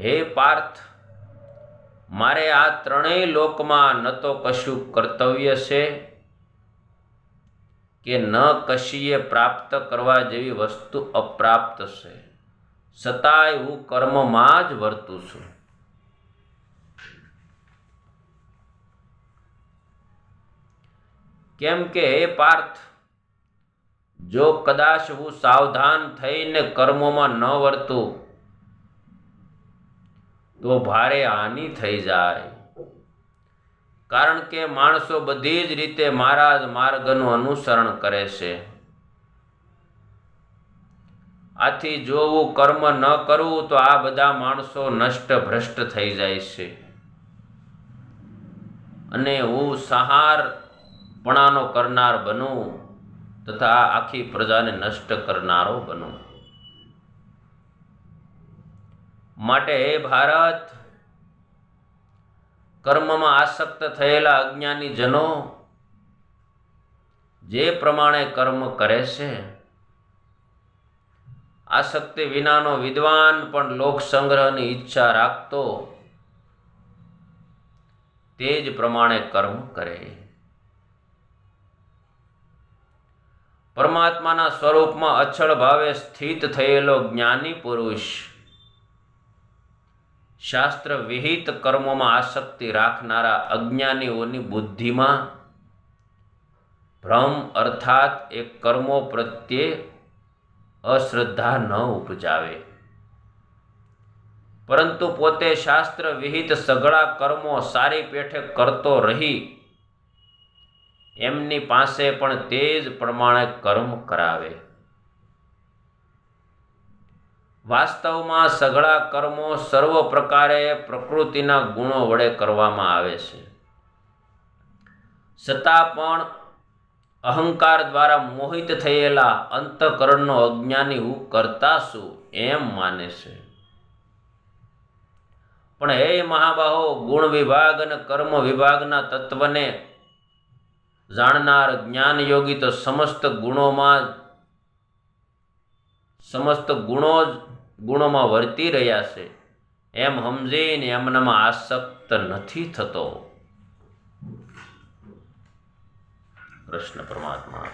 હે પાર્થ, મારે આ ત્રણેય લોકમાં ન તો કશું કર્તવ્ય છે કે ન કશીએ પ્રાપ્ત કરવા જેવી વસ્તુ અપ્રાપ્ત છે, છતાંય હું કર્મમાં જ વર્તું છું. કેમ કે હે પાર્થ, જો કદાચ હું સાવધાન થઈને કર્મોમાં ન વર્તું તો ભારે હાનિ થઈ જાય. કારણ કે માણસો બધી જ રીતે મારા જ માર્ગનું અનુસરણ કરે છે. આથી જો હું કર્મ ન કરું તો આ બધા માણસો નષ્ટ ભ્રષ્ટ થઈ જાય છે અને હું સંહારપણાનો કરનાર બનું તથા આખી પ્રજાને નષ્ટ કરનારો બનું. માટે હે ભારત, કર્મમાં આસક્ત થયેલા અજ્ઞાની જનો જે પ્રમાણે કર્મ કરે છે, આસક્તિ વિનાનો વિદ્વાન પણ લોક સંગ્રહની ઈચ્છા રાખતો તે જ પ્રમાણે કર્મ કરે. પરમાત્માના સ્વરૂપમાં અચળ ભાવે સ્થિત થયેલો જ્ઞાની પુરુષ શાસ્ત્ર વિહિત કર્મોમાં આસક્તિ રાખનારા અજ્ઞાનીઓની બુદ્ધિમાં ભ્રમ અર્થાત એ કર્મો પ્રત્યે અશ્રદ્ધા ન ઉપજાવે, પરંતુ પોતે શાસ્ત્ર વિહિત સઘળા કર્મો સારી પેઠે કરતો રહી એમની પાસે પણ તે જ પ્રમાણે કર્મ કરાવે. વાસ્તવમાં સઘળા કર્મો સર્વ પ્રકારે પ્રકૃતિના ગુણો વડે કરવામાં આવે છે, છતાં પણ અહંકાર દ્વારા મોહિત થયેલા અંતઃકરણનો અજ્ઞાની હું કરતા છું એમ માને છે. પણ હે મહાબાહો, ગુણ વિભાગ અને કર્મ વિભાગના તત્વને જાણનાર જ્ઞાન યોગી તો સમસ્ત ગુણોમાં વર્તી રહ્યા છે એમ સમજીને એમનામાં આસક્ત નથી થતો. કૃષ્ણ પરમાત્મા.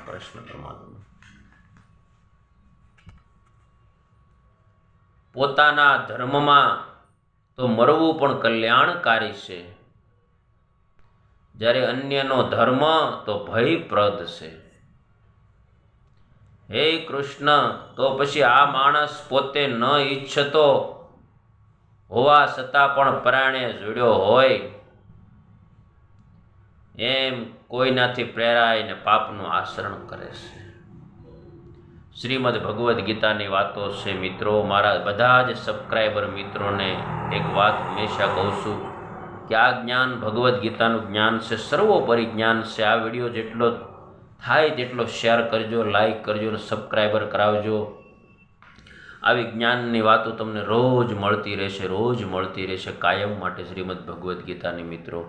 પોતાના ધર્મમાં તો મરવું પણ કલ્યાણકારી છે, જ્યારે અન્યનો ધર્મ તો ભયપ્રદ છે. હે કૃષ્ણ, તો પછી આ માણસ પોતે ન ઈચ્છતો હોવા છતાં પણ પરાણે જોડ્યો હોય એમ કોઈનાથી પ્રેરાઈને પાપનું આચરણ કરે છે. શ્રીમદ ભગવદ્ ગીતાની વાતો છે મિત્રો. મારા બધા જ સબસ્ક્રાઈબર મિત્રોને એક વાત હંમેશા કહું છું કે આ જ્ઞાન ભગવદ્ ગીતાનું જ્ઞાન છે, સર્વોપરી જ્ઞાન છે. આ વિડીયો જેટલો થાય તેટલો શેર કરજો, લાઈક કરજો અને સબસ્ક્રાઈબર કરાવજો. આવી જ્ઞાનની વાતો તમને રોજ મળતી રહેશે કાયમ માટે શ્રીમદ ભગવદ્ ગીતાની મિત્રો.